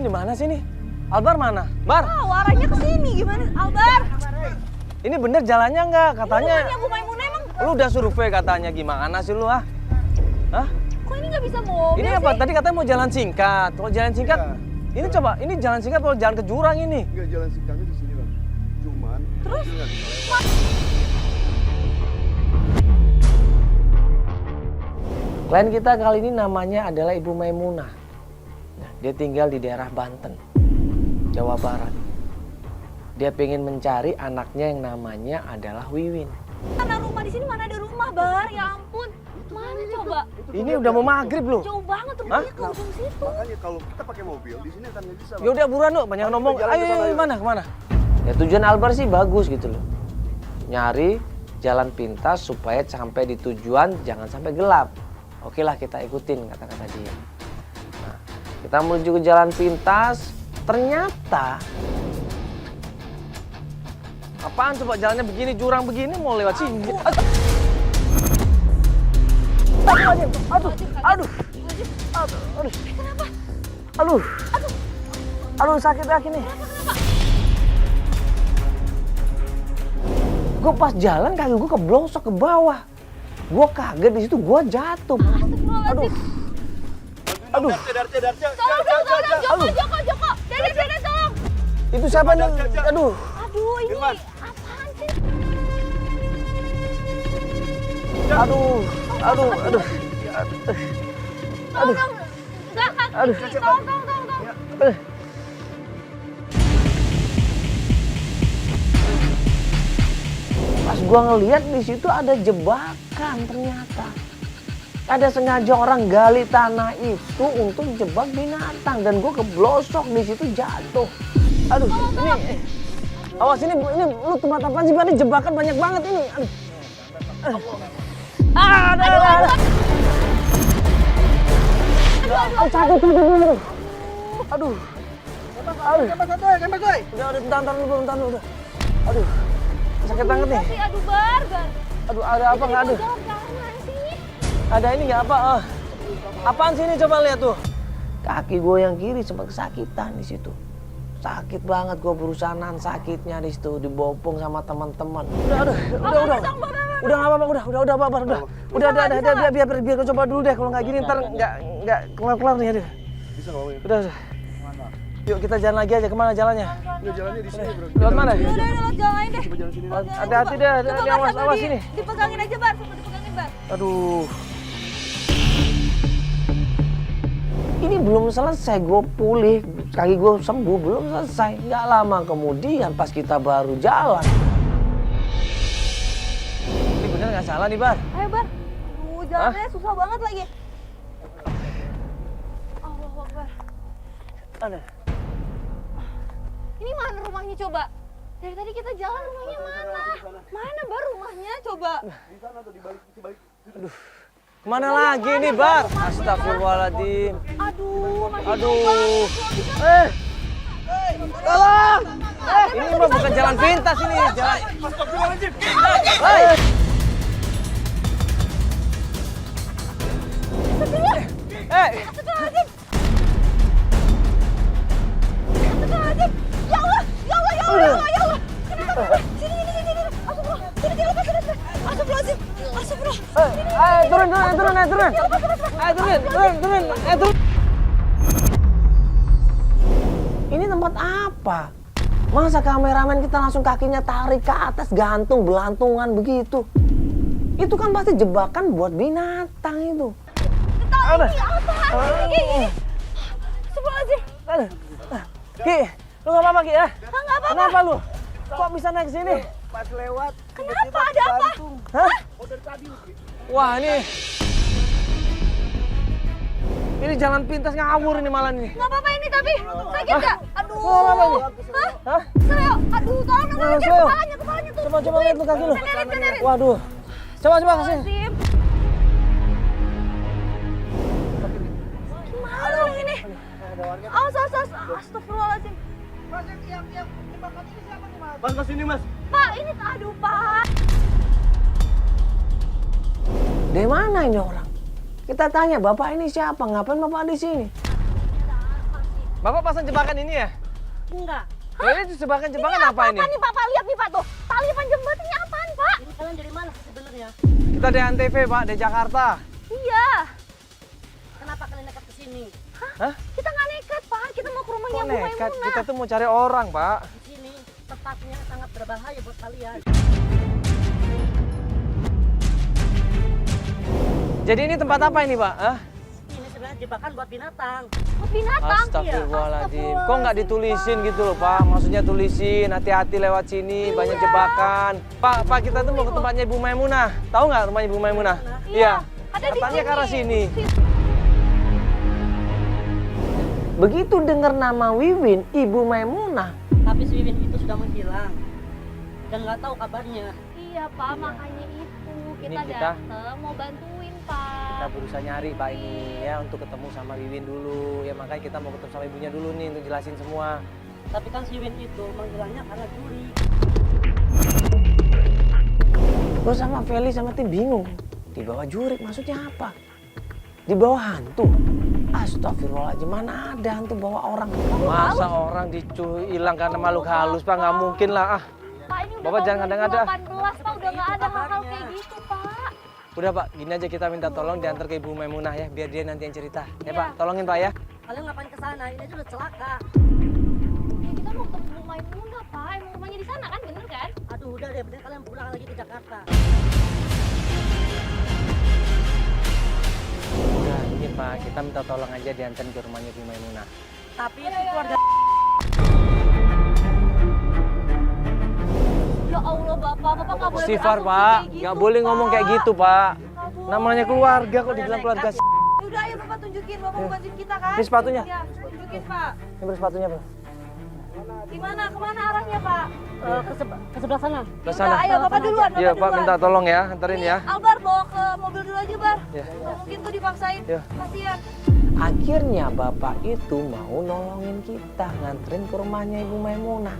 di mana sih nih? Albar mana? Bar. Arahnya ke sini gimana? Albar. Ini bener jalannya nggak? Katanya. Ini rumahnya Bu Maimunah emang. Lu udah survei katanya, gimana sih lu ah? Hah? Kok ini nggak bisa mobil Ini sih? apa? Tadi katanya mau jalan singkat. Kalau jalan singkat, ini coba, ini jalan singkat kalau jalan ke jurang ini. Enggak, jalan singkatnya di sini bang. Cuman Terus? nggak bisa lewat. Klien kita kali ini namanya adalah Ibu Maimunah. Nah, dia tinggal di daerah Banten, Jawa Barat. Dia pengen mencari anaknya yang namanya adalah Wiwin. Mana rumah di sini? Mana ada rumah, Bar? Ya ampun. Mana coba? Ini udah mau maghrib loh. Jauh banget rumahnya ke ujung situ. Makanya kalau kita pakai mobil di sini akan nggak bisa. Ya udah buruan Nuk, banyak ngomong. jalan Ayo, ke sana, ayo, ayo. kemana? Ya tujuan Albar sih bagus gitu loh. Nyari jalan pintas supaya sampai di tujuan jangan sampai gelap. Oke lah kita ikutin kata-kata dia. Nah, kita menuju ke jalan pintas, ternyata apaan coba jalannya begini, jurang begini mau lewat sini. Aduh sakit kaki nih. Gue pas jalan kaki gue keblosok ke bawah. Gue kaget di situ, gue jatuh. Aduh. Darce. Tolong, Joko. Dede, tolong. Itu siapa nih? Aduh. Aduh, ini Irfan. apaan sih? Aduh. Tolong. Enggak, Aduh. tolong. Pas gua ngeliat di situ ada jebakan ternyata. Ada sengaja orang gali tanah itu untuk jebak binatang dan gua keblosok di situ jatuh. Aduh, ini awas ini lu tempat apa sih? Ini jebakan banyak banget ini. Aduh. Ada. Sakit. Aduh. Kembali. Udah, bentar dulu. Aduh. Sakit banget nih. Aduh, Bar. Aduh, ada apa nggak? Aduh. Jalan mana sih? Ada ini nggak apa? Apaan sih ini? Coba lihat tuh. Kaki gue yang kiri sempat kesakitan di situ. Sakit banget gue berusaha nahan sakitnya di situ, dibopong sama teman-teman. Udah. Udah nggak apa-apa, udah. Biar gue coba dulu deh. Kalau nggak gini ntar nggak kelar nih. Aduh. Bisa nggak bang? Udah. Yuk kita jalan lagi aja. Kemana jalannya? Udah jalannya di sini bro. Lewat mana? Udah, lewat jalan lain deh. Coba jalan sini. Hati-hati deh. Ini awas ini. Dipegangin aja, Bar. Coba dipegangin, Bar. Aduh. Ini belum selesai, gue pulih, kaki gue sembuh, belum selesai. Nggak lama kemudian pas kita baru jalan. Ini bener nggak salah nih, Bar? Ayo, Bar. Aduh, jalannya susah banget lagi. Allahu Akbar. Ada. Ini mana rumahnya coba? Dari tadi kita jalan rumahnya mana? Mana, Bar, rumahnya coba? Di sana tuh di balik. Kemana lagi nih, Bar? Astagfirullahaladzim. Aduh, masih Aduh. Tolong! Ini mah bukan jalan pintas ini, jalan. Astagfirullahaladzim. Astagfirullahaladzim. Ya Allah. Kenapa? Sini. Astagfirullah. Sini, lepas. Astagfirullahaladzim. Turun. Ini tempat apa? Masa kameramen kita langsung kakinya tarik ke atas, gantung, belantungan begitu? Itu kan pasti jebakan buat binatang itu. Tahu ini apaan sih kayak gini? Astagfirullahaladzim. Ki, lu nggak apa-apa Ki ya? Nggak apa-apa. Kenapa lu? Kok bisa naik sini? Pas lewat. Kenapa? Ada apa? Hah? Oh dari tadi. Wah ini jalan pintas ngawur ini malah nih. Nggak apa-apa ini tapi sakit nggak? Aduh. Nggak apa-apa ini. Hah? Sleo. Aduh, tolong dong, Sleo. kepalanya tuh. Coba lihat tuh kaki lu. Benerin. Waduh. Coba kasih. Astagfirullahaladzim. Gimana dong ini? Awas. Astagfirullahaladzim. Mas ini mas. Pak, ini aduh, Pak. Dari mana ini orang? Kita tanya, Bapak ini siapa? Ngapain Bapak di sini? Bapak pasang jebakan ini ya? Enggak. Hah? Ini jebakan apa ini? Apa nih Pak? Pak, lihat nih Pak tuh. Tali panjang banget ini apaan Pak? Ini kalian dari mana sebenarnya? Kita dari Antv Pak, dari Jakarta. Iya. Kenapa kalian nekat ke sini? Hah? Kita nggak nekat Pak, kita mau ke rumahnya Kok Bu nekat? Maimunah. Kita tuh mau cari orang Pak. Di sini tempatnya sangat berbahaya buat kalian. Jadi ini tempat apa ini Pak? Hah? Ini sebenarnya jebakan buat binatang. Oh, binatang. Astagfirullahaladzim. Kok nggak ditulisin gitu loh Pak? Maksudnya tulisin, hati-hati lewat sini, banyak jebakan. Pak, kita tuh mau ke tempatnya Ibu Maimunah. Tahu nggak rumahnya Ibu Maimunah? Iya. Ada di Katanya sini. ke arah sini. Begitu dengar nama Wiwin, Ibu Maimunah. Tapi si Wiwin itu sudah menghilang. Dan nggak tahu kabarnya. Iya Pak, makanya itu kita Ini kita- datang mau bantuin Pak. Kita berusaha nyari Pak ini ya untuk ketemu sama Wiwin dulu. Ya makanya kita mau ketemu sama ibunya dulu nih untuk jelasin semua. Tapi kan si Wiwin itu menghilangnya karena curi. Gue sama Feli sama tim bingung. Di bawah jurik maksudnya apa? Di bawah hantu? Astagfirullahaladzim, mana ada hantu bawa orang? Masa orang hilang karena makhluk halus Pak? Nggak mungkin lah. Pak, ini udah Bapak jangan tahun ngada-ngada. 2018 Pak, udah nggak ada hal-hal kayak gitu Pak. Udah Pak, gini aja kita minta tolong diantar ke Ibu Maimunah ya, biar dia nanti yang cerita. Ya Iya. Pak, tolongin Pak ya. Kalian ngapain ke sana? Ini aja udah celaka. Ya, kita mau ketemu Bu Maimunah Pak, emang rumahnya di sana kan, bener kan? Aduh udah deh, mending kalian pulang lagi ke Jakarta. Udah, ini Pak, kita minta tolong aja diantar ke rumahnya Ibu Maimunah. Tapi si keluarga Ya Allah Bapak nggak boleh Istighfar berasumsi Pak, kayak gitu, nggak boleh ngomong kayak gitu Pak. Nggak boleh. Namanya keluarga kok dibilang keluarga. Udah ayo Bapak tunjukin, Bapak mau bantuin kita kan? Ini sepatunya. Ya, tunjukin Pak. Ini beri sepatunya Pak. Gimana, kemana arahnya Pak? ke sebelah sana. Ke sana. Udah, ayo Bapak duluan, Iya Bapak Pak, duluan. minta tolong ya, anterin ya. Albar bawa ke mobil dulu aja Bar. Ya. Nggak mungkin tuh dipaksain. Ya. Kasihan. Akhirnya Bapak itu mau nolongin kita, nganterin ke rumahnya Ibu Maimunah.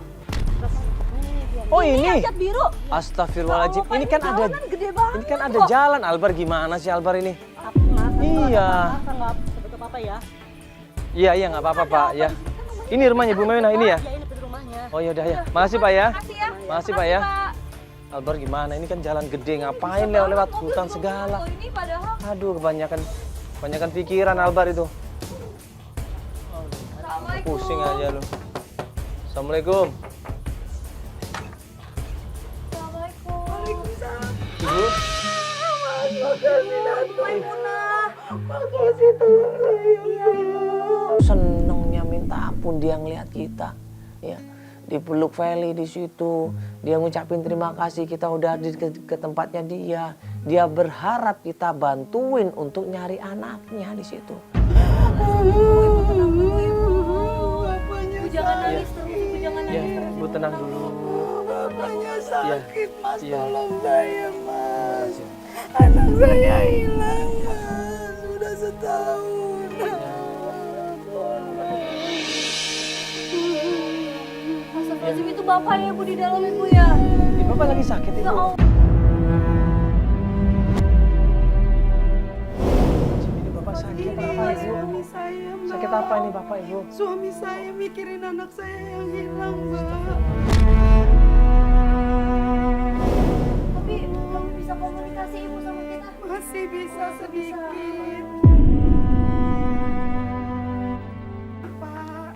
Oh ini? Cat biru. Astagfirullahaladzim, Ya Allah, Pak, ini kan ada, jalanan gede banget. ini kan ada jalan. Albar gimana sih Albar ini? Tapi mas, Iya. nggak sebetulnya apa ya? Iya nggak apa-apa Pak ya. Ini rumahnya Ibu Maimunah ini ya? Ya ini pintu rumahnya. Oh yaudah ya, makasih Pak ya. Makasih ya. Makasih Pak ya. Albar gimana? Ini kan jalan gede, ngapain lewat hutan segala? Oh, ini padahal. Aduh kebanyakan pikiran Albar itu. Assalamualaikum. Pusing aja lu. Assalamualaikum. Waalaikumsalam. Ibu. Makasih Tuhan. Iya. Senengnya minta ampun dia ngelihat kita. Ya. Dipeluk Feli di situ. Dia ngucapin terima kasih kita udah ke tempatnya dia. Dia berharap kita bantuin untuk nyari anaknya di situ. Ibu jangan nangis terus, Ibu jangan Ya, nangis terus. Ibu tenang dulu. Bapaknya sakit, Mas. Iya. Tolong saya, Mas. Anak saya hilang, Mas. Sudah setahun. Astagfirullahaladzim, itu Bapak ya Ibu di dalam Ibu ya. Bapak lagi sakit Ya Ibu. Allah. Ini Bapak sakit apa Ibu? Suami saya, Mbak. Sakit apa ini Bapak Ibu? Suami saya mikirin anak saya yang hilang, Mbak. Tapi kamu bisa komunikasi Ibu sama kita. Masih bisa sedikit. Pak,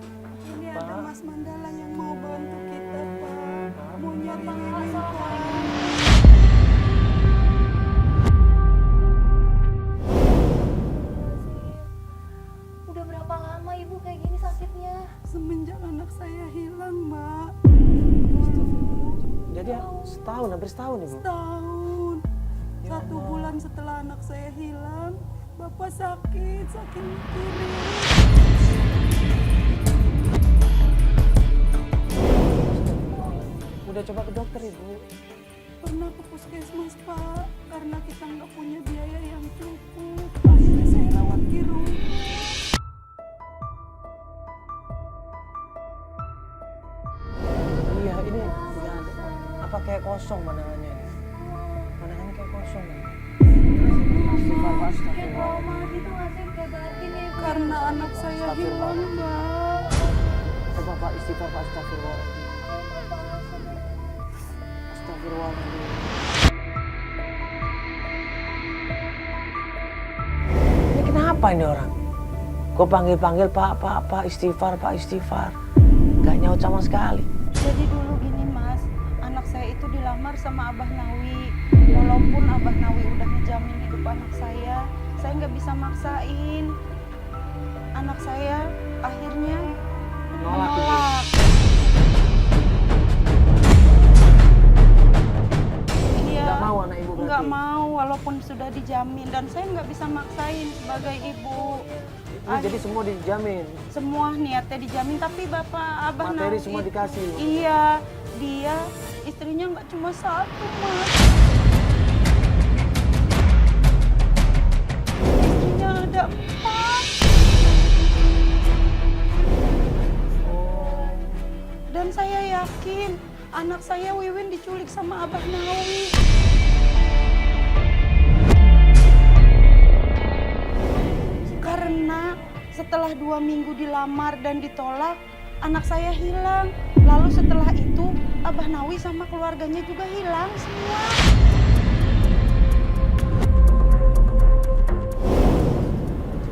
ini ada Mas Mandala yang mau bantu kita, Pak. Mau nyari Wiwin, Pak. Udah berapa lama Ibu kayak gini sakitnya? Semenjak anak saya hilang, Mbak. Jadi setahun, hampir setahun Ibu. Tahun. 1 bulan setelah anak saya hilang, Bapak sakit mikirin. Udah coba ke dokter Ibu. Pernah ke puskesmas, Pak, karena kita nggak punya biaya yang cukup. Akhirnya saya rawat di rumah. Iya ini nggak ada. Apa kayak kosong pandangannya? Pandangannya kayak kosong. Kayak trauma gitu nggak sih? Kayak batin ya Ibu. Karena anak saya hilang, Mbak. Pak, istighfar Pak, astagfirullahaladzim. Astagfirullahaladzim. Ini kenapa ini orang? Gue panggil-panggil Pak, istighfar Pak, istighfar. Gak nyaut sama sekali. Jadi dulu gini Mas, anak saya itu dilamar sama Abah Nawi. Walaupun Abah Nawi udah ngejamin hidup anak saya nggak bisa maksain. Anak saya akhirnya menolak. Iya, Nggak mau anak ibu berarti? nggak mau walaupun sudah dijamin, dan saya nggak bisa maksain sebagai ibu. Jadi semua dijamin. Semua niatnya dijamin, tapi Bapak Abah Materi Nawi semua dikasih. Iya, dia istrinya nggak cuma satu Mas. Istrinya ada 4. Dan saya yakin anak saya Wiwin diculik sama Abah Nawi. Karena setelah 2 minggu dilamar dan ditolak, anak saya hilang. Lalu setelah itu Abah Nawi sama keluarganya juga hilang semua.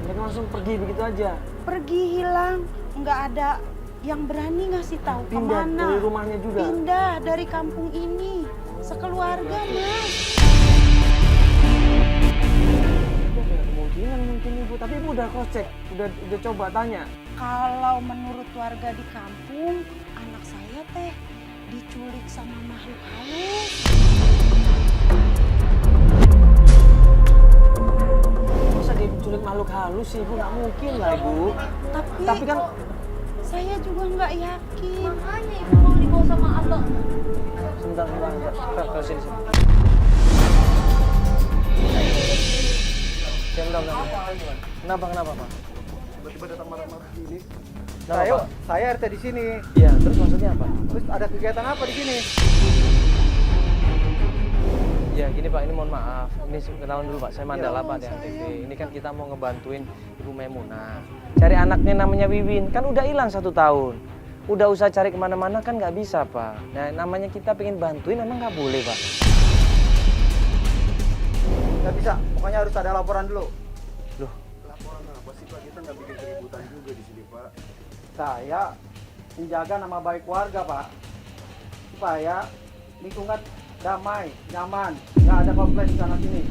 Mereka langsung pergi begitu aja. Pergi hilang, nggak ada yang berani ngasih tahu Pindah kemana. dari rumahnya juga. Pindah dari kampung ini, sekeluarga Mas. Ya, kemungkinan mungkin ibu, tapi ibu udah cross check, udah coba tanya. Kalau menurut warga di kampung, anak saya teh diculik sama makhluk halus. Masa dia diculik makhluk halus sih ibu? Nggak mungkin lah ibu. Tapi kan saya juga nggak yakin. Makanya ibu mau dibawa sama abang. sebentar. Ke sini. Sebentar. Kenapa Pak? Tiba-tiba datang marah-marah gini. Kenapa, Pak? Saya RT di sini. Iya, terus maksudnya apa? Terus ada kegiatan apa di sini? Ya gini Pak, ini mohon maaf. Ini kenalan dulu Pak, saya Mandala Ya, Pak di saya. ANTV. Ini kan kita mau ngebantuin Ibu Maimunah. Cari anaknya namanya Wiwin, kan udah hilang 1 tahun. Udah usah cari kemana-mana kan nggak bisa Pak. Nah namanya kita pengen bantuin emang nggak boleh Pak. Nggak bisa, pokoknya harus ada laporan dulu. Loh, Laporan apa sih Pak? Kita nggak bikin keributan juga di sini Pak. Saya menjaga nama baik warga Pak, supaya lingkungan damai, nyaman, nggak ada komplain di sana sini.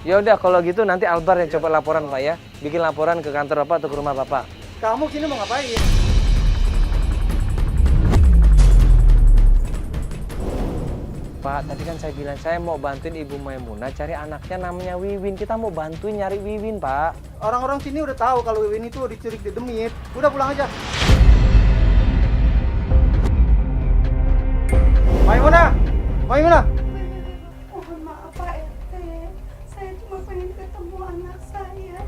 ya udah kalau gitu nanti Albar yang coba laporan Pak ya. Bikin laporan ke kantor Bapak atau ke rumah Bapak. Kamu sini mau ngapain? Pak, tadi kan saya bilang saya mau bantuin Ibu Maimunah cari anaknya namanya Wiwin. Kita mau bantuin nyari Wiwin Pak. Orang-orang sini udah tahu kalau Wiwin itu diculik di Demit. Udah pulang aja. Maimunah! Maimunah! Mohon maaf Pak RT, saya cuma pengen ketemu anak saya.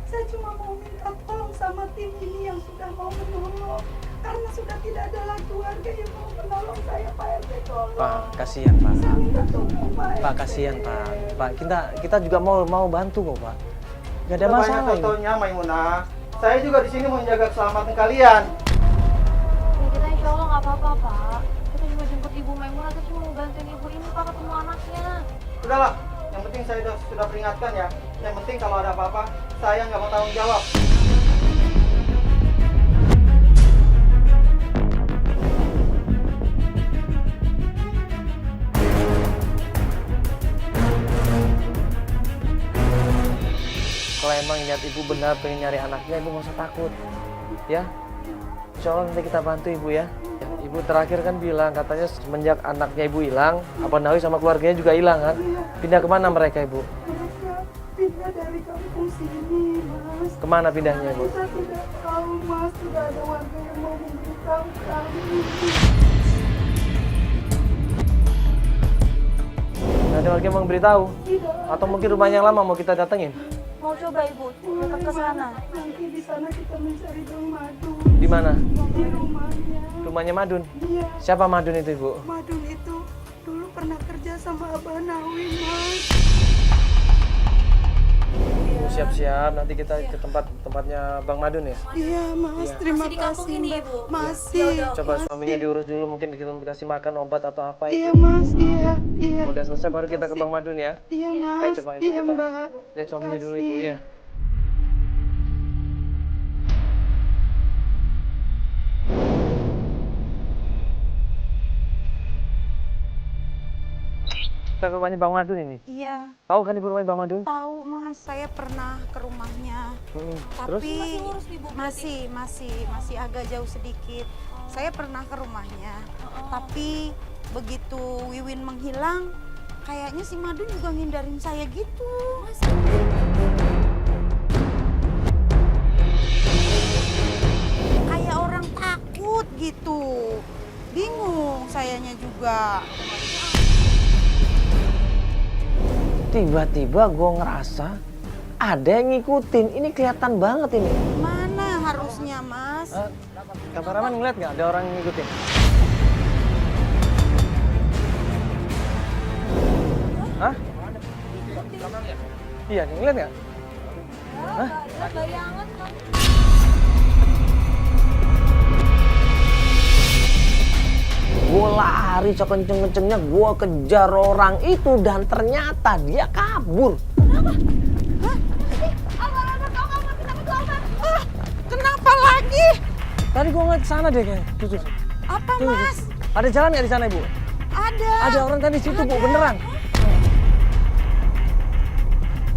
Saya cuma mau minta tolong sama tim ini yang sudah mau menolong. Karena sudah tidak ada lagi warga yang mau menolong saya, Pak RT, tolong. Pak, kasihan Pak. Saya minta tolong Pak RT. Pak, kasihan Pak. Pak, kita juga mau bantu kok Pak. Gak ada Udah banyak masalah ini. fotonya Maimunah. Saya juga di sini mau menjaga keselamatan kalian. Ya kita insya Allah nggak apa-apa Pak. Kita cuma jemput Ibu Maimunah, kita cuma mau bantuin ibu ini Pak ketemu anaknya. Udahlah, yang penting saya sudah peringatkan ya. Yang penting kalau ada apa-apa, saya nggak mau tanggung jawab. Kalau emang niat ibu benar pengen nyari anaknya, ibu nggak usah takut. Ya, insya Allah nanti kita bantu ibu ya. Ibu terakhir kan bilang katanya semenjak anaknya ibu hilang, Abah Nawi sama keluarganya juga hilang kan? Pindah kemana mereka ibu? Mereka pindah dari kampung sini, Mas. Kemana pindahnya ibu? Kita tidak tahu, Mas. Sudah ada warga yang mau memberitahu kami. Ada warga yang mau beritahu? Tidak. Atau mungkin rumahnya yang lama mau kita datengin? Mau coba Ibu datang ke sana. Nanti di sana kita mencari Bang Madun. Di mana? Di rumahnya. Rumahnya Madun. Iya, Siapa Madun itu ibu? Madun itu dulu pernah kerja sama Abah Nawi, Mas. Dia siap-siap, nanti kita ke tempatnya Bang Madun ya. Iya mas, Iya. terima Masih di kampung kasih ini, Mbak. Ibu? Masih. Coba suaminya diurus dulu, mungkin kita kasih makan obat atau apa Iya itu. mas, iya. Udah selesai baru kita ke Bang Madun ya. Iya Ayo mas, coba iya kita mbak. lihat suaminya dulu ibu ya. Kita ke rumahnya Bang Madun ini. Iya, Tahu kan ibu rumahnya Bang Madun? tahu mas, saya pernah ke rumahnya. Terus? Tapi Masih ngurus nih, Bu, berarti? masih agak jauh sedikit. Saya pernah ke rumahnya. Tapi begitu Wiwin menghilang, kayaknya si Madun juga ngindarin saya gitu. Kayak orang takut gitu. Bingung sayanya juga. Tiba-tiba gue ngerasa ada yang ngikutin. Ini kelihatan banget ini. Mana harusnya mas? Kameramen ngeliat nggak ada orang yang ngikutin? Hah? Iya, ngeliat nggak? Hah? Bayangan kan. Gue lari sekenceng-kencengnya, gue kejar orang itu dan ternyata dia kabur. Kenapa lagi? Tadi gua ngeliat sana deh kayaknya. Tuh. Apa Tuh, mas? Ada jalan nggak di sana ibu? Ada. Ada orang tadi di situ bu, beneran.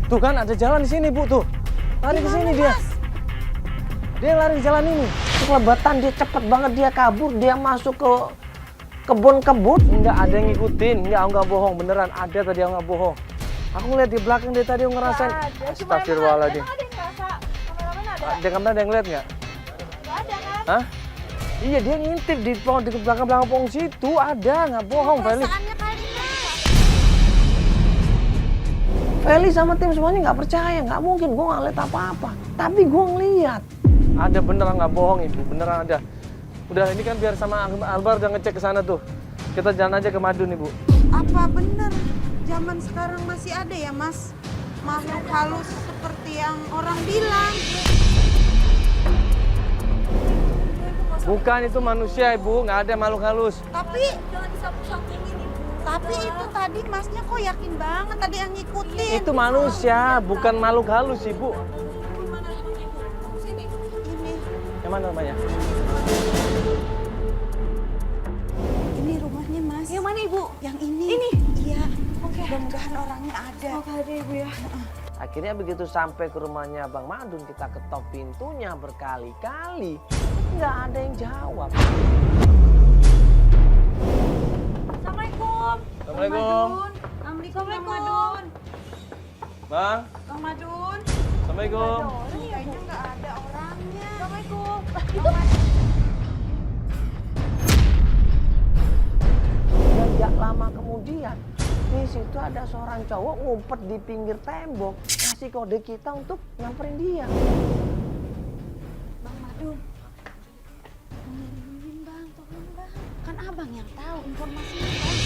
Tuh kan ada jalan di sini bu tuh. Lari ke sini dia. Dia lari di jalan ini. Kelebatan dia cepet banget, dia kabur, dia masuk ke kebun-kebun. Enggak ada yang ngikutin, enggak bohong, beneran ada tadi yang nggak bohong. Aku ngeliat di belakang dia tadi ngerasain. Astagfirullahaladzim. Ada yang ngerasa. Kameramen ada. Dia kamera ada yang ngeliat nggak? Nggak ada kan? Hah? Iya dia ngintip di pohon di belakang pohon situ ada, nggak bohong Feli. Perasaannya kali mas. Feli sama tim semuanya nggak percaya, nggak mungkin. Gue nggak lihat apa-apa, tapi gue ngeliat. Ada beneran nggak bohong ibu, beneran ada. Udah ini kan biar sama Albar udah ngecek ke sana tuh. Kita jalan aja ke Madun ibu. Apa bener zaman sekarang masih ada ya mas makhluk halus seperti yang orang bilang? Bukan itu manusia ibu, nggak ada makhluk halus. Tapi Jangan disapu-sapuin Ibu. tapi itu tadi masnya kok yakin banget tadi yang ngikutin? Itu manusia, bukan makhluk halus ibu. Gimana rumahnya Ibu? Sini. Ini Yang mana namanya? ini rumahnya mas. Yang mana Ibu? Yang ini. Ini? Iya. Oke. Mudah-mudahan orangnya ada. Semoga ada Ibu ya. Akhirnya begitu sampai ke rumahnya Bang Madun, kita ketok pintunya berkali-kali. Nggak ada yang jawab. Assalamualaikum. Assalamualaikum. Assalamualaikum Bang Madun. Bang, Bang Madun. assalamualaikum. Kayaknya nggak ada orangnya. Assalamualaikum. Dan nggak lama kemudian, di situ ada seorang cowok ngumpet di pinggir tembok, ngasih kode kita untuk nyamperin dia. Bang Madun. Tolongin bang, tolong bang. Kan abang yang tahu informasinya bang.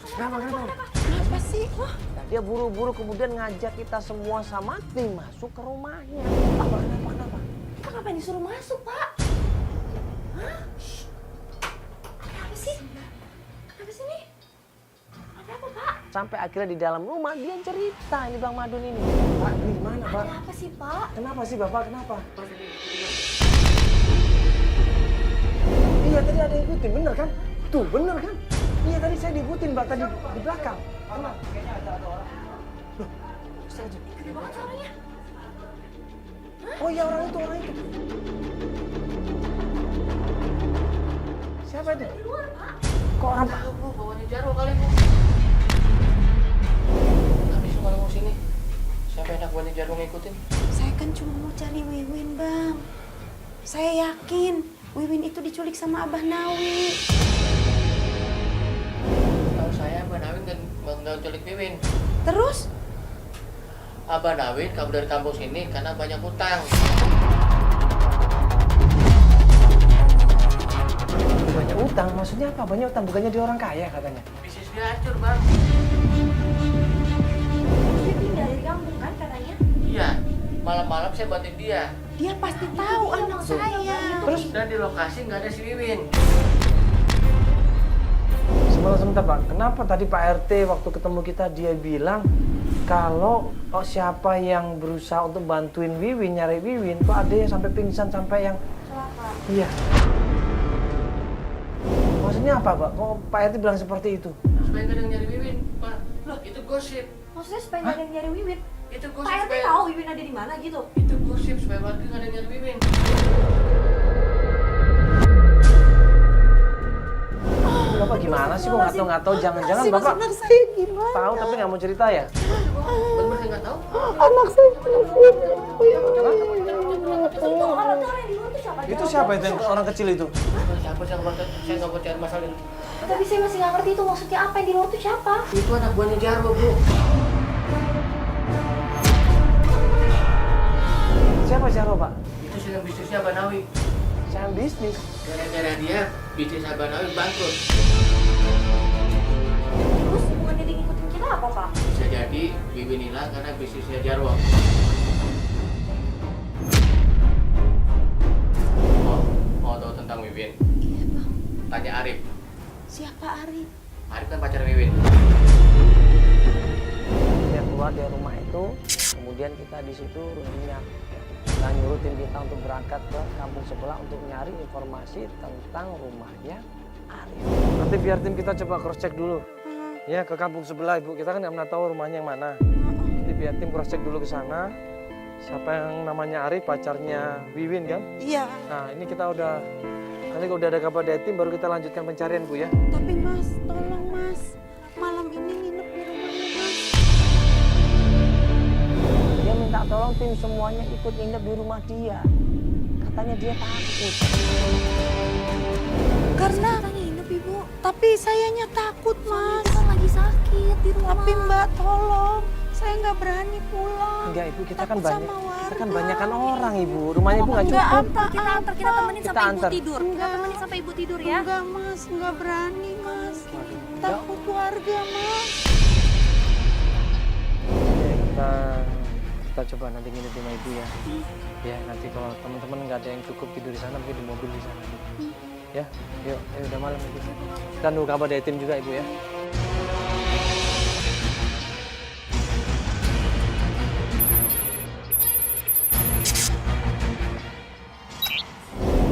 Kenapa sih? Nah, dia buru-buru kemudian ngajak kita semua sama tim masuk ke rumahnya. Kenapa? Kita ngapain disuruh masuk, Pak? Hah? Apa sih? Kenapa sih nih? Ada apa, Pak? Sampai akhirnya di dalam rumah dia cerita ini Bang Madun ini. Pak, di mana Pak? Ada apa sih, Pak? Kenapa sih Bapak? Kenapa? Iya tadi ada yang ikutin, bener kan? Tuh bener kan? Iya tadi saya diikutin Mbak tadi di belakang. Kenapa? Kayaknya ada orang. Gede banget suaranya. Oh iya orang itu. Siapa itu? Di luar, Pak. Kok orang Pak? Bu, bawanya Jarwo kali Bu. Habis lu kalau mau sini. Siapa enak bawanya Jarwo ngikutin? Saya kan cuma mau cari Wiwin bang. Saya yakin Wiwin itu diculik sama Abah Nawi. Tahu saya Abah Nawin nggak culik Wiwin. Terus? Abah Nawin kabur dari kampus ini karena banyak hutang. utang maksudnya apa? Banyak utang, bukannya dia orang kaya katanya. Bisnis dia hancur, Bang. Dia pindah dari kampung kan katanya? Iya, malam-malam saya bantuin dia. Dia pasti tahu anak saya. Terus dan di lokasi nggak ada si Wiwin. Sebentar Pak, kenapa tadi Pak RT waktu ketemu kita dia bilang kalau siapa yang berusaha untuk bantuin Wiwin, nyari Wiwin, tuh ada yang sampai pingsan, sampai yang Celaka. iya. Maksudnya apa Pak? Kok Pak RT bilang seperti itu? Supaya nggak ada yang nyari Wiwin, Pak. Loh, itu gosip. Maksudnya supaya nggak ada yang nyari Wiwin? Itu Pak gosip RT supaya... tahu Wiwin ada di mana gitu? Itu gosip supaya warga nggak ada yang nyari Wiwin. Bapak gimana sih? Kok nggak tahu? Jangan-jangan Bapak Anak saya gimana? tahu tapi nggak mau cerita ya? Bener-bener saya nggak tahu. Anak saya Itu orang yang di luar tuh siapa? Itu siapa itu yang orang kecil itu? Siapa sih yang kemarin saya nggak mau cari masalah ini. Tapi saya masih nggak ngerti itu maksudnya apa yang di luar tuh siapa? Itu anak buahnya Jarwo, Bu. Siapa Jarwo Pak? Itu sedang bisnisnya Banawi. Saya bisnis. Gara-gara dia, bisnis Banawi bangkrut. Terus bukannya dia ngikutin kita apa Pak? Bisa jadi Wiwin hilang karena bisnisnya Jarwo. Mau tahu tentang Wiwin? Iya bang. Tanya Arif. Siapa Arif? Arif kan pacar Wiwin. Dia keluar dari rumah itu, kemudian kita di situ rundingnya. Kita nyurutin kita untuk berangkat ke kampung sebelah untuk nyari informasi tentang rumahnya Arif. Nanti biar tim kita coba cross check dulu. Ya ke kampung sebelah Ibu, kita kan nggak pernah tahu rumahnya yang mana. Nanti biar tim cross check dulu ke sana. Siapa yang namanya Arif, pacarnya Wiwin kan? Iya. Nah ini kita udah, nanti kalau udah ada kabar dari tim baru kita lanjutkan pencarian Bu ya. Tapi Mas, tolong Mas, malam ini nginep di rumahnya Mas. Dia minta tolong tim semuanya ikut nginep di rumah dia. Katanya dia takut. Karena Katanya nginep Ibu. tapi sayanya takut Mas. Kita lagi sakit di rumah. Tapi Mbak tolong, saya nggak berani pulang. Enggak Ibu, kita kan Takut banyak, sama kita kan warga. banyakan orang Ibu. Rumahnya Ibu nggak Enggak cukup. apa-apa. Kita temenin Kita sampai antar. Ibu tidur. Kita Enggak. temenin sampai Ibu tidur ya. Enggak Mas, nggak berani Mas. Takut warga Mas. Ya, kita coba nanti nginep di rumah Ibu ya. Ya nanti kalau teman-teman nggak ada yang cukup tidur di sana, mungkin di mobil di sana. Bu. Ya, yuk, udah malam Ibu. Kita nunggu kabar dari tim juga Ibu ya.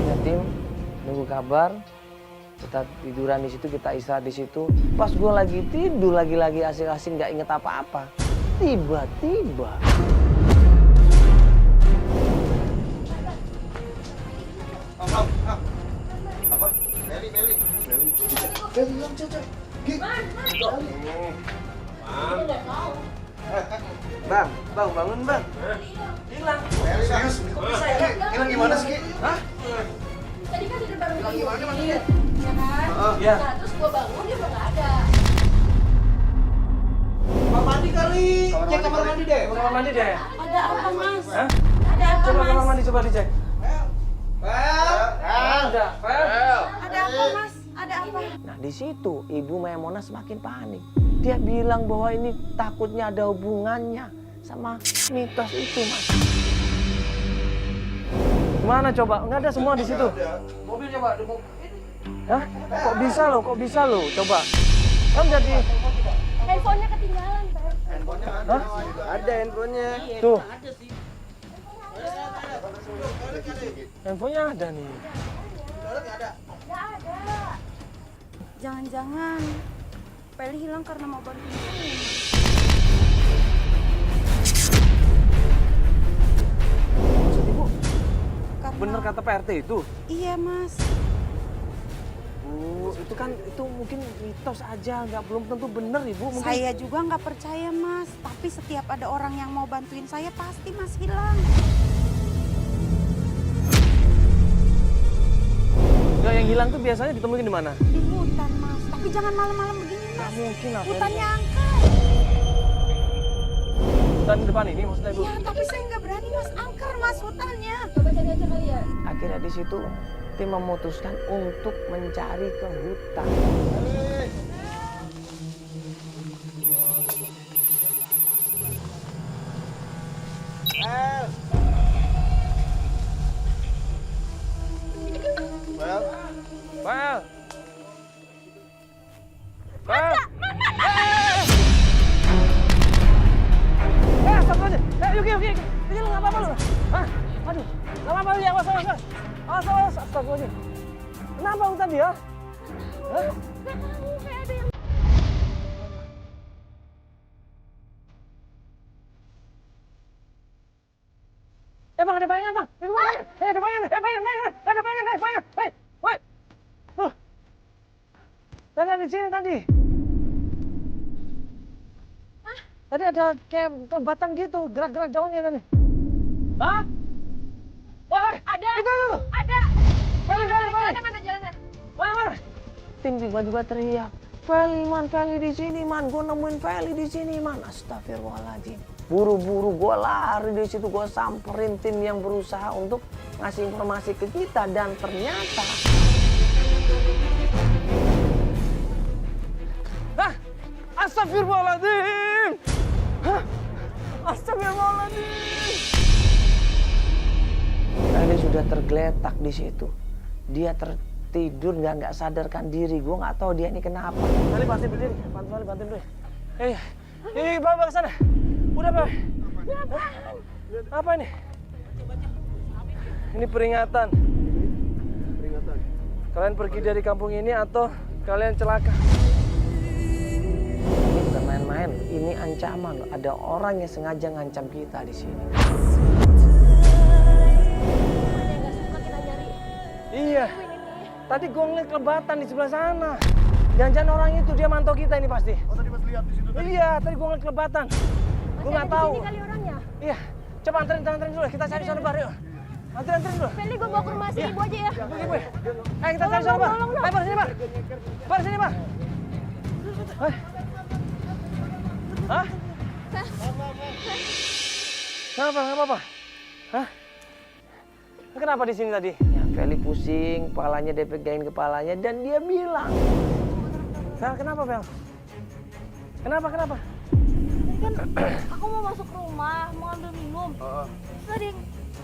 Ya tim, nunggu kabar. Kita tiduran di situ, kita istirahat di situ. Pas gue lagi tidur, lagi asing-asing nggak inget apa-apa. Tiba-tiba Apa? Meli. Bang, bangun bang. Meli serius? Hilang gimana sih, Ki? Hah? Tadi kan tidur bareng Ibu. Ya kan? Iya. Nah, terus gua bangun dia udah nggak ada. Kamar mandi kali. Cek kamar mandi deh. Kamar mandi deh. Ada apa Mas? Hah? Ada apa Coba kamar Mas? mandi coba dicek. Ada. Ada apa Mas? Ada apa? Nah di situ Ibu Maimunah semakin panik. Dia bilang bahwa ini takutnya ada hubungannya sama mitos itu Mas. Gimana coba? Nggak ada semua di situ. Mobil coba. Hah? Kok bisa loh? Coba. Kan jadi Handphonenya ketinggalan, Pak. Handphonenya Hah? ada handphonenya. tuh. Handphonenya ada nih. Jangan-jangan Peli hilang karena mau bantuin saya. Maksud Ibu, Karena bener kata Pak RT itu? Iya Mas. Bu, itu mungkin mitos aja, belum tentu bener Ibu. Mungkin Saya juga nggak percaya Mas. Tapi setiap ada orang yang mau bantuin saya pasti Mas hilang. Enggak, yang hilang tuh biasanya ditemuin di mana? Di hutan Mas. Tapi jangan malam-malam begini Nggak Mas. mungkin lah. Hutannya angker. Hutan di depan ini maksudnya Ibu? Iya tapi saya nggak berani Mas. Angker Mas hutannya. Coba cari aja kali ya. Akhirnya di situ Tim memutuskan untuk mencari ke hutan. Bel. Bel. Astagfirullahaladzim. Yuki. Ini lu nggak apa-apa lu? Hah? Aduh, nggak apa-apa lu ya, awas. Awas, astagfirullahaladzim. Kenapa lu tadi ya? Hah? Bang, ada bayangan, Bang. Ada bayangan. Woi. Tadi ada di sini tadi. Tadi ada kayak batang gitu, gerak-gerak daunnya tadi. Hah? Woi, Ada. itu. Ada. Balik. Mana jalannya? Mana? Tim tiba-tiba teriak, Feli di sini man, gue nemuin Feli di sini man. Astagfirullahaladzim. Buru-buru gue lari di situ, gue samperin tim yang berusaha untuk ngasih informasi ke kita dan ternyata Astagfirullahaladzim. Astagfirullahaladzim. Feli sudah tergeletak di situ. Dia tertidur nggak sadarkan diri. Gue nggak tahu dia ini kenapa. Feli pasti berdiri, bantu dulu. Bawa ke sana. Udah, Pak. Apa ini? Ini peringatan. Kalian pergi dari kampung ini atau kalian celaka. Ini bukan main-main. Ini ancaman. Ada orang yang sengaja ngancam kita di sini. Iya. Tadi gue ngeliat kelebatan di sebelah sana. Jangan-jangan orang itu dia mantau kita ini pasti. Oh, tadi Mas lihat di situ tadi. Iya, tadi gue ngeliat kelebatan. Gue nggak tahu. Di sini kali orangnya. Iya, coba anterin dulu. Kita cari sana bar, yuk. Anterin dulu. Feli, gue bawa ke rumah si ibu aja ya. Ibu. Ayo kita cari sana bar. Ayo bar sini bar. Bar sini bar. Hah? Kenapa? Nggak apa-apa. Hah? Kenapa di sini tadi? Ya, Feli pusing, kepalanya dia pegangin kepalanya dan dia bilang, Fel, kenapa Fel? Kenapa? Tadi kan aku mau masuk rumah, mau ambil minum. Terus ada yang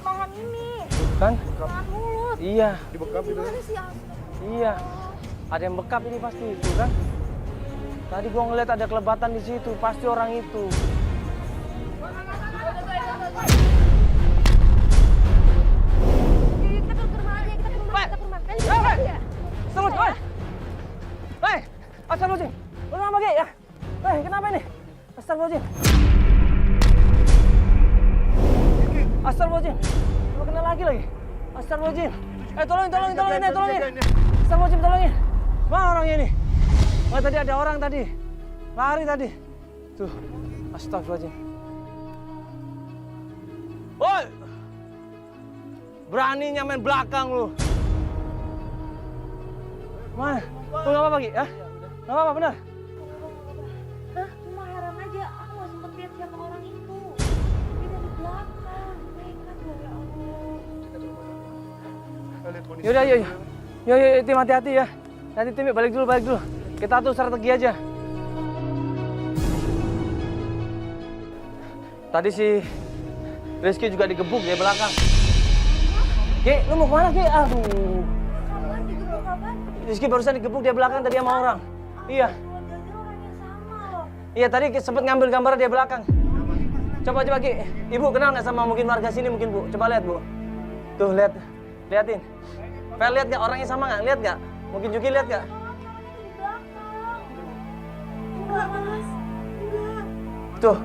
nahan ini. Kan? Nahan mulut. Iya, Dibekap itu. Gimana sih? iya. Ada yang bekap ini pasti itu kan? Tadi gua ngeliat ada kelebatan di situ, pasti orang itu. Kita ke rumah aja, kita ke rumah. Feli, ya? Terus, Hei, astagfirullahaladzim. Lu kenapa, Ki? Ya? Kenapa ini? Astagfirullahaladzim. Astagfirullahaladzim. Lu kena lagi. Astagfirullahaladzim. Tolongin. Astagfirullahaladzim, tolongin. Mana orangnya ini? Oh, tadi ada orang tadi. Lari tadi. Tuh, astagfirullahaladzim. Woi! Beraninya main belakang lu. Mana? Lu nggak apa-apa, Ki? Ya? Nggak apa-apa, benar? Hah? Cuma heran aja, aku nggak sempet lihat siapa orang itu. Dia dari belakang. Nekat loh, ya Allah. Yaudah, yuk, tim hati-hati ya. Nanti tim balik dulu. Kita atur strategi aja. Tadi si Rizky juga digebuk di belakang. Ki, lu mau kemana, Ki? Aduh. Kapan digebuk kapan? Rizky barusan digebuk di belakang tadi sama orang. Iya. Jangan orang yang sama loh. Iya, tadi sempet ngambil gambar di belakang. Coba, Ki. Ibu kenal nggak sama mungkin warga sini mungkin, Bu? Coba lihat, Bu. Tuh, liatin. Fel, lihat nggak orangnya sama nggak? Lihat nggak? Mungkin Juki lihat nggak? Enggak, Mas. Enggak. Tuh.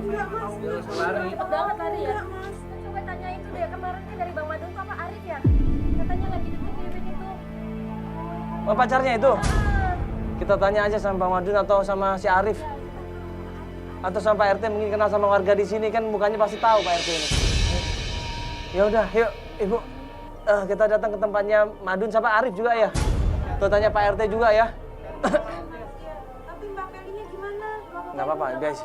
Cepet banget tadi ya. Coba tanyain tuh deh, kemarin kan dari Bang Madun tuh apa Arif ya? Katanya lagi deket itu. Oh, pacarnya itu? Ah, Kita tanya aja sama Bang Madun atau sama si Arif. Atau sama Pak RT mungkin kenal sama warga di sini kan mukanya pasti tahu Pak RT ini. Ya udah, yuk Ibu. Kita datang ke tempatnya Madun sama Arif juga ya. Tuh tanya Pak RT juga ya. Tapi Mbak Felinya gimana? Nggak apa-apa, guys.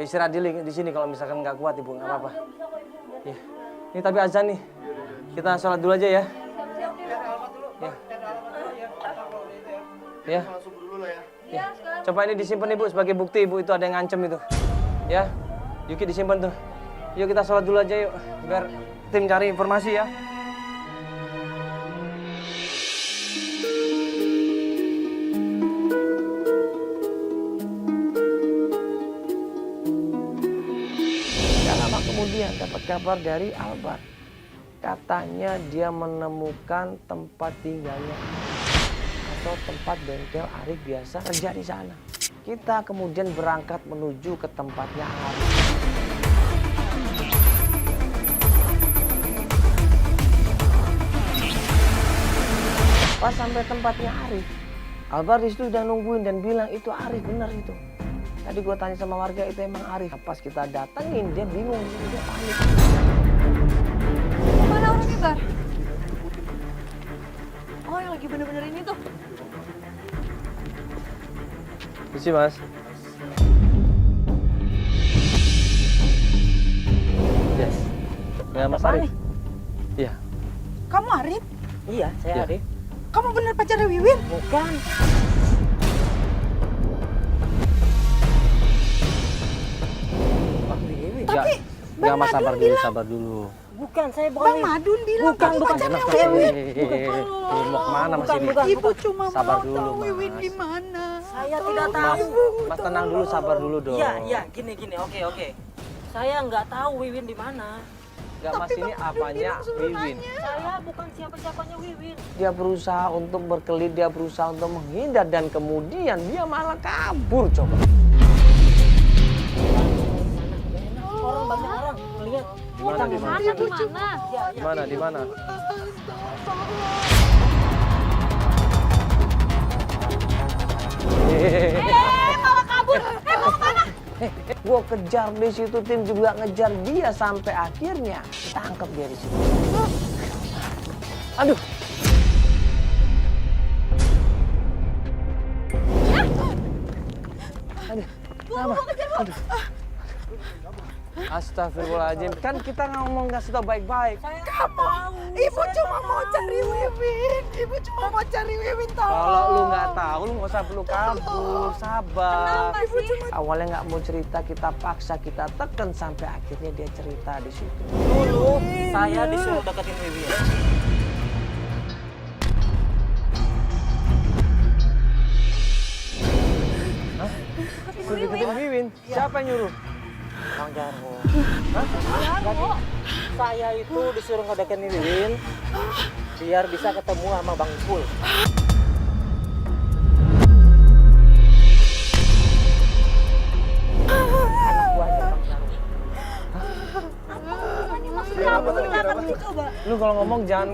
Istirahat di sini kalau misalkan nggak kuat Ibu, nggak apa-apa. Iya. Ini tapi azan nih. Kita sholat dulu aja ya. Ya. Ya. Masuk dulu lah ya. Iya, sekarang. Coba ini disimpan Ibu sebagai bukti Ibu itu ada yang ngancem itu. Ya. Yuki disimpan tuh. Yuk kita sholat dulu aja yuk. Biar tim cari informasi ya. Gak lama kemudian dapat kabar dari Albar. Katanya dia menemukan tempat tinggalnya atau tempat bengkel Arif biasa kerja di sana. Kita kemudian berangkat menuju ke tempatnya Arif. Pas sampai tempatnya Arif, Albar di situ udah nungguin dan bilang itu Arif, bener itu. Tadi gue tanya sama warga itu emang Arif. Pas kita datengin dia bingung, dia panik. Mana orangnya, Bar? Oh, yang lagi bener-bener ini tuh. Isi Mas. Yes. Ya Mas Apaan Arif. nih? Iya. Kamu Arif? Iya, saya Iya. Arif. Kamu bener pacarnya Wiwin? Bukan. Bang Wiwin. Tapi Enggak Bang Mas, sabar Madun dulu, bilang, sabar dulu. Bukan, saya bukan Bang Wiwin. Madun bilang Bukan, kamu bukan. pacarnya Tenang, Wiwin. Mau kemana Mas ini? bukan. Ibu cuma Sabar mau dulu, tahu Mas. Wiwin di mana. Saya tidak Mas, tahu. Mas tenang dulu, sabar dulu dong. Iya, iya, gini. Oke. Saya nggak tahu Wiwin di mana. Enggak Mas, ini apanya Wiwin? Saya bukan siapa-siapanya Wiwin. Dia berusaha untuk berkelit, dia berusaha untuk menghindar dan kemudian dia malah kabur coba. Orang banyak orang lihat. Di mana? Di mana? Dia tuh cuma. Di mana? Di mana? Malah kabur. Mau kemana? Gue kejar di situ, tim juga ngejar dia sampai akhirnya tangkap dia di situ. Aduh. Aduh. Apa? Aduh. Astagfirullahaladzim, kan kita ngomong kasih tau baik-baik. Ibu cuma mau cari Wiwin. Ibu cuma mau cari Wiwin tahu. Kalau lu nggak tahu, lu nggak usah perlu kabur, sabar. Kenapa sih? Awalnya nggak mau cerita, kita paksa, kita tekan sampai akhirnya dia cerita di situ. Dulu saya disuruh deketin Wiwin. Suruh deketin Wiwin. Siapa yang nyuruh? Bang Jarwo. Jadi saya itu disuruh ngedeketin Wiwin biar bisa ketemu sama Bang Ipul. Anak buahnya Bang Jarwo. Ini maksudnya apa? Gue nggak ngerti coba. Lu kalau ngomong jangan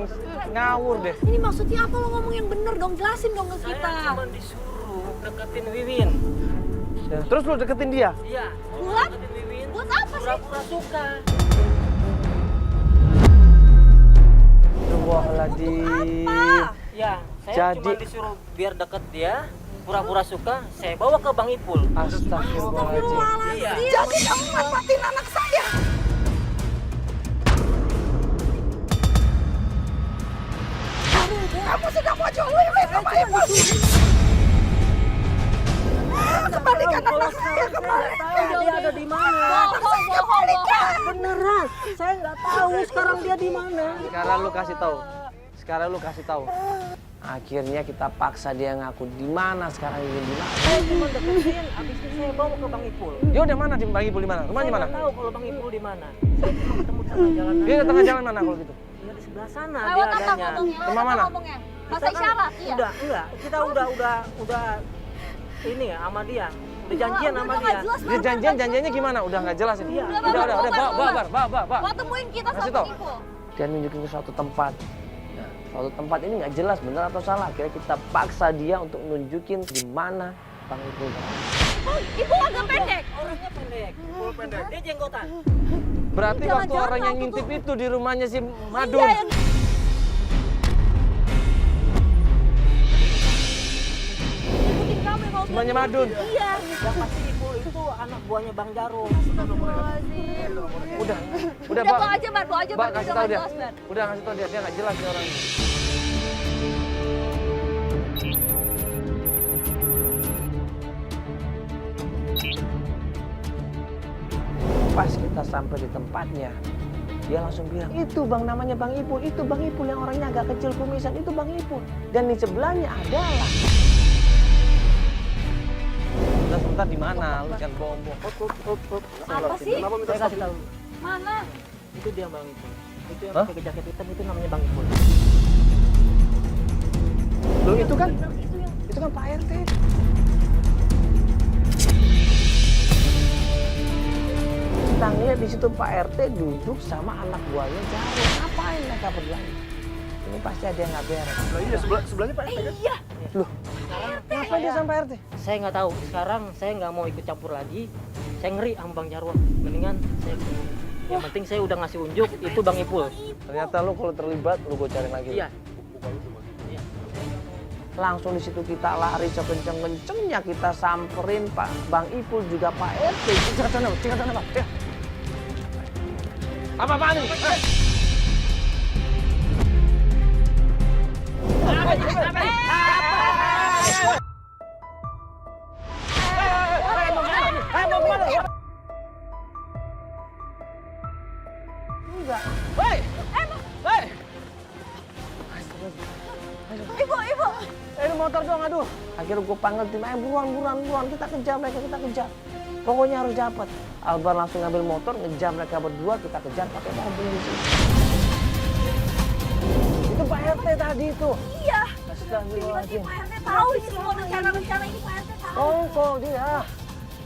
ngawur deh. Ini maksudnya apa? Lo ngomong yang bener dong. Jelasin dong ke Saya kita. cuma disuruh deketin Wiwin. Ya, terus lu deketin dia? Iya. Buat? Deketin Wiwin. Buat apa sih? Pura-pura suka. Astagfirullahaladzim. Ya, saya Jadi- cuma disuruh biar deket dia, pura-pura suka, saya bawa ke Bang Ipul. Astagfirullahaladzim. Iya. Jadi kamu manfaatin anak saya. Kamu sudah mau jual Wiwin sama ibu. Kembalikan anak saya, kembalikan. Dia ada di mana? Kembalikan. Beneran, saya nggak tahu sekarang dia di mana. Sekarang lu kasih tahu. Sekarang lu kasih tahu. Akhirnya kita paksa dia ngaku di mana sekarang ini di mana. Saya cuma deketin, abis itu saya bawa ke Bang Ipul. Dia udah mana di Bang Ipul di mana? Rumahnya Saya mana? nggak tahu kalau Bang Ipul di mana. Saya cuma ketemu di tengah jalan. Dia di tengah jalan mana kalau gitu? Dia di sebelah sana dia Lewat apa adanya. ngomongnya? Rumah Lewat mana? apa ngomongnya? Bahasa Kita kan isyarat, iya. Udah, enggak. Kita udah ini ya sama dia. Udah janjian sama Udah dia. nggak jelas, Dia Bar. janjiannya gimana? Udah nggak jelas ini. Iya. Udah, bawa. Gua temuin kita Kasih sama tau. Ipo. Dia nunjukin ke suatu tempat. Nah, suatu tempat ini nggak jelas benar atau salah. Akhirnya kita paksa dia untuk nunjukin di mana Bang Ipul berada. Oh, Ipo agak pendek. Orangnya pendek. Ipul pendek. Dia jenggotan. Berarti waktu Jangan-jangan orang yang waktu ngintip itu di rumahnya si Madun. Iya, yang ikutin kamu yang mau Rumahnya Madun. Iya. Yang pasti Ipul itu anak buahnya Bang Jaro. Udah, Udah, Bang. bawa aja, Bar. Bawa aja, Bak, Bar. kasih Udah tahu nggak dia. jelas, Bar. Udah kasih tahu dia nggak jelas dia orang. kita sampai di tempatnya, dia langsung bilang, itu bang namanya Bang Ipul, itu Bang Ipul yang orangnya agak kecil kumisan, itu Bang Ipul. Dan di sebelahnya adalah. Udah sebentar di mana? Lu jangan bohong. Apa sih? Saya kasih tahu. Mana? Itu dia Bang Ipul. Itu yang Hah? pakai jaket hitam itu namanya Bang Ipul. Loh itu kan Itu yang Pak RT. Kita ngeliat di situ Pak RT duduk sama anak buahnya Jarwo. Ngapain mereka berdua? Ini pasti ada yang nggak beres. Iya, sebelahnya Pak RT kan? iya. Loh, ngapain dia sama Pak RT? Saya nggak tahu. Sekarang saya nggak mau ikut campur lagi. Saya ngeri sama Bang Jarwo. Mendingan saya. Yang penting saya udah ngasih unjuk itu Bang Ipul. Ternyata lu kalau terlibat, lu gue cari lagi. Iya. Langsung di situ kita lari sekenceng-kencengnya, kita samperin Pak Bang Ipul juga Pak RT. Cekat sana, Pak. Ya. Apa-apaan ini? Enggak. Hei! Hei! Ibu. Ini motor dong, aduh. Akhirnya gue panggil tim, buruan, kita kejar mereka, kita kejar. Pokoknya harus dapat. Albar langsung ngambil motor, ngejar mereka berdua, kita kejar pakai mobil di sini. Itu Pak RT tadi itu. Iya. Astagfirullahaladzim. Pak RT tahu ini semua rencana ini Pak RT tahu. Kongkol dia.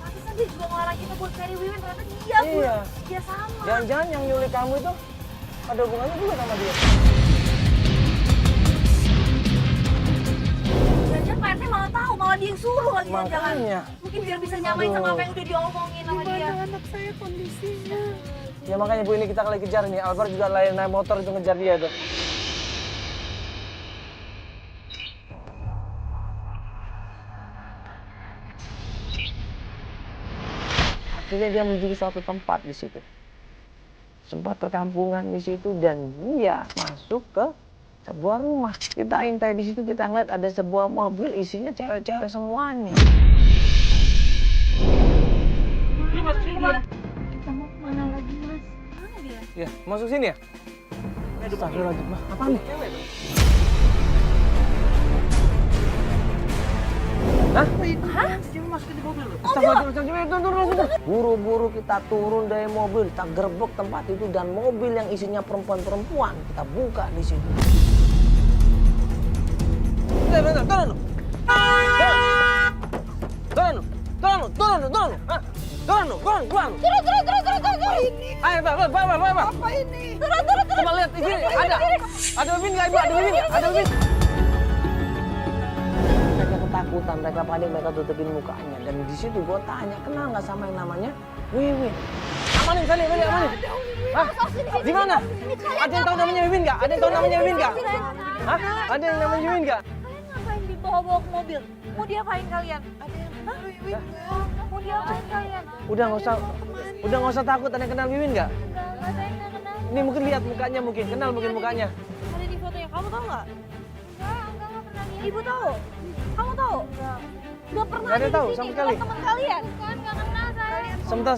Pantesan dia juga ngelarang kita buat cari Wiwin, ternyata dia Bu. Iya. Dia sama. Jangan-jangan yang nyulik kamu itu ada hubungannya juga sama dia. Jangan Pak RT malah tahu, malah dia yang suruh lagi jangan. Makanya. Mungkin biar bisa nyamain sama apa yang udah diomongin sama dia. Anak saya kondisinya. Ya makanya Bu, ini kita lagi kejar nih. Albar juga lain naik motor itu ngejar dia tuh. Akhirnya dia menuju suatu tempat di situ. Sempat perkampungan di situ dan dia masuk ke sebuah rumah. Kita intai di situ, kita ngeliat ada sebuah mobil isinya cewek-cewek semuanya. Kita mau kemana lagi Mas? Mana dia? Ya, masuk sini ya? Astagfirullahaladzim, Mah. Apaan nih? Hah? Astagfirullahaladzim, turun. Buru-buru kita turun dari mobil, kita gerbek tempat itu dan mobil yang isinya perempuan-perempuan kita buka di situ. Bentar, turun lu. Turun lu. Hah? Turun lu. Turun. Ayo, Pak. Apa ini? Turun. Coba lihat di sini, ada Wiwin nggak, Ibu? Ada Wiwin nggak? Ada Wiwin. Mereka ketakutan, mereka panik, mereka tutupin mukanya. Dan di situ gue tanya, kenal nggak sama yang namanya Wiwin? Amanin, amanin. Hah? Di mana? Ada yang tahu namanya Wiwin nggak? Ada yang tahu namanya Wiwin nggak? Hah? Ada yang namanya Wiwin nggak? Kalian ngapain dibawa-bawa ke mobil? Mau diapain kalian? Ada yang kenal Wiwin nggak? Mau diapain kalian? Udah nggak usah takut. Ada yang kenal Wiwin nggak? Enggak ada yang nggak kenal. Ini mungkin lihat mukanya, kenal mukanya. Ada di fotonya. Kamu tahu nggak? Enggak pernah lihat. Ibu tahu? Kamu tahu? Enggak pernah Nggak ada di tahu sini. sama sekali. Bukan teman kalian. Bukan, enggak kenal saya. Sebentar.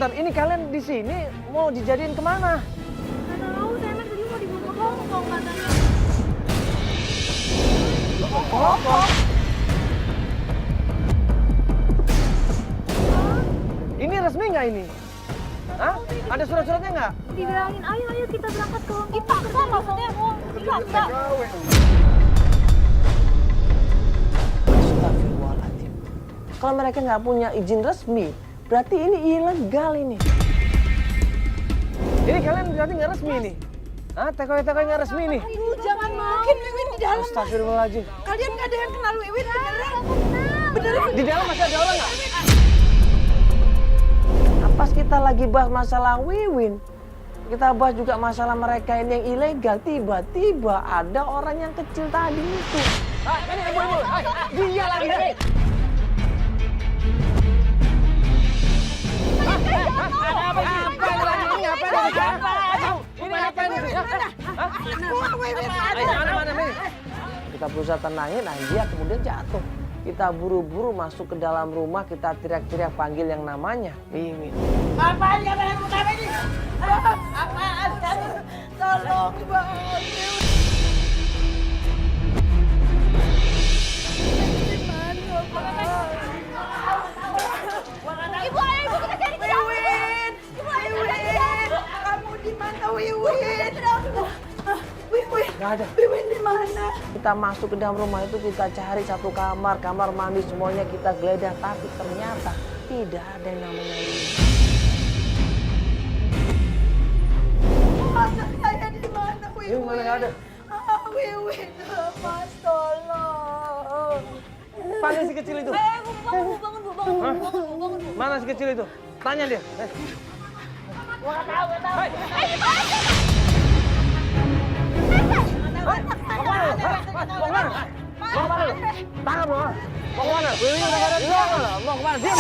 Ini kalian di sini mau dijadiin kemana? Nggak tahu, saya emang tadi mau dibawa ke Hongkong katanya. Ini resmi nggak ini? Hah? Ada surat-suratnya nggak? Dibilangin, ayo kita berangkat ke Hongkong. Dipaksa maksudnya. Dipaksa. Astagfirullahaladzim. Kalau mereka nggak punya izin resmi, berarti ini ilegal ini. Ini kalian berarti nggak resmi nih? Hah? TKW nggak resmi nih? Aduh, jangan mungkin Wiwin di dalam. Astagfirullahaladzim. Kalian nggak ada yang kenal Wiwin beneran? Di dalam masih ada orang nggak? Pas kita lagi bahas masalah Wiwin, kita bahas juga masalah mereka ini yang ilegal. Tiba-tiba ada orang yang kecil tadi itu. Ini ibu. Dia lagi nih. Kita berusaha tenangin, nah dia kemudian jatuh. Kita buru-buru masuk ke dalam rumah, kita teriak-teriak panggil yang namanya Wiwin. Apaan kalian pertama ini? Apaan kalian? Tolong bang. Ibu, ayo ibu kita cari kita. Wiwin, Wiwin, kamu di mana Wiwin? Wiwin, Nggak ada. Wiwin di mana? Kita masuk ke dalam rumah itu, kita cari satu kamar, kamar mandi semuanya kita geledah, tapi ternyata tidak ada yang namanya Wiwin. Anak saya di mana Wiwin? Wiwin mana nggak ada? Wiwin, Mas tolong. Panggil si kecil itu. Bangun bu. Mana si kecil itu? Tanya dia. Gua nggak tahu. Hei. Mau kemana? Tangkap lo. Mau kemana? Wiwin udah nggak ada. Mau kemana? Diam.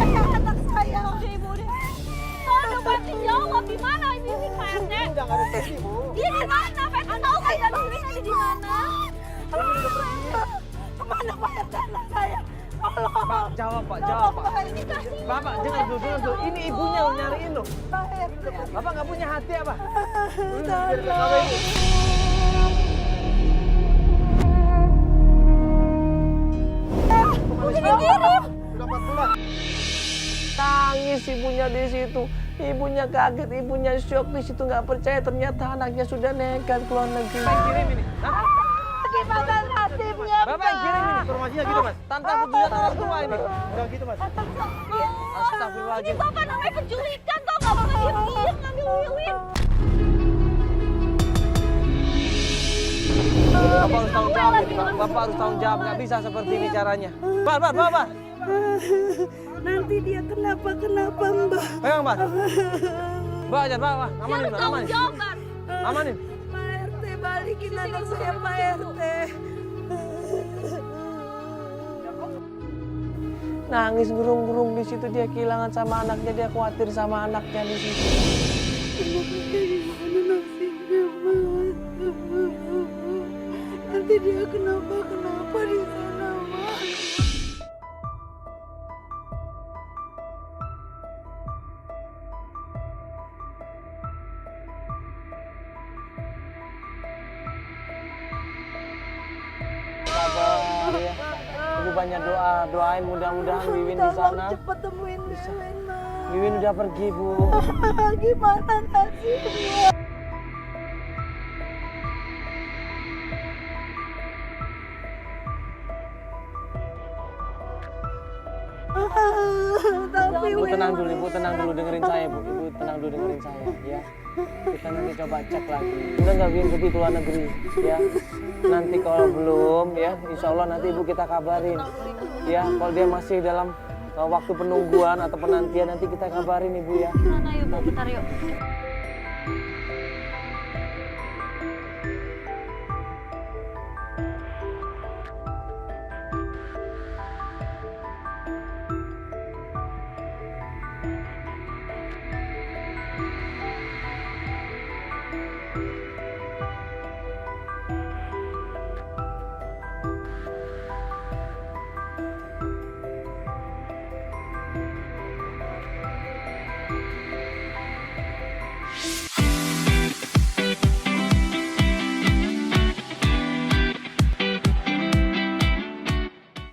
Anak saya. Ibu deh. Tolong bantu jawab di mana ini Pak RT? Udah nggak ada di sini, Bu. Dia di mana? Pak RT tahu nggak Wiwin ada di mana? Kemana Pak RT anak saya? Tolong. Pak, jawab Pak, jawab Pak. Dikasih. Bapak jangan dulu. Ini ibunya yang nyariin lo. Pak RT. Bapak nggak punya hati apa? Udah dikirim. Udah 4 bulan. Tangis ibunya di situ. Ibunya kaget, ibunya syok di situ, nggak percaya ternyata anaknya sudah nekat keluar negeri. Bapak yang kirim ini. Hah? Gimana nasibnya? Bapak yang kirim ini. Informasinya gitu, Mas. Tanpa petunjuk orang tua ini. Udah gitu, Mas. Ini Astagfirullahaladzim. bapak namanya penculikan tau nggak? Bapak diam-diam ngambil Wiwin. Bapak harus tanggung jawab ini, Pak. Bapak harus tanggung jawab. Nggak bisa seperti ini caranya. Pak. Nanti dia kenapa Mbak? Pegang, Pak. Mbak, ajar, Pak. Amanin, Pak. Tanggung Amanin. jawab kan? Amanin. Pak RT balikin anak saya Pak RT. Nangis gerung-gerung di situ, dia kehilangan sama anaknya, dia khawatir sama anaknya di situ. Gimana nasibnya Mas? Nanti dia kenapa di sana Mas? Sabar ya. Ibu banyak doain mudah-mudahan Wiwin di sana. Cepet temuin Wiwin Mas. Wiwin udah pergi, Bu. Gimana nasibnya? Tapi Ibu tenang dulu, Ibu tenang dulu dengerin saya, Bu. Ibu tenang dulu dengerin saya, ya. Kita nanti coba cek lagi. Udah nggak Wiwin pergi ke luar negeri, ya. Nanti kalau belum, ya, insya Allah nanti Ibu kita kabarin, ya. Kalau dia masih dalam waktu penungguan atau penantian nanti kita kabarin, Ibu, ya. Mana yuk Bu, bentar yuk.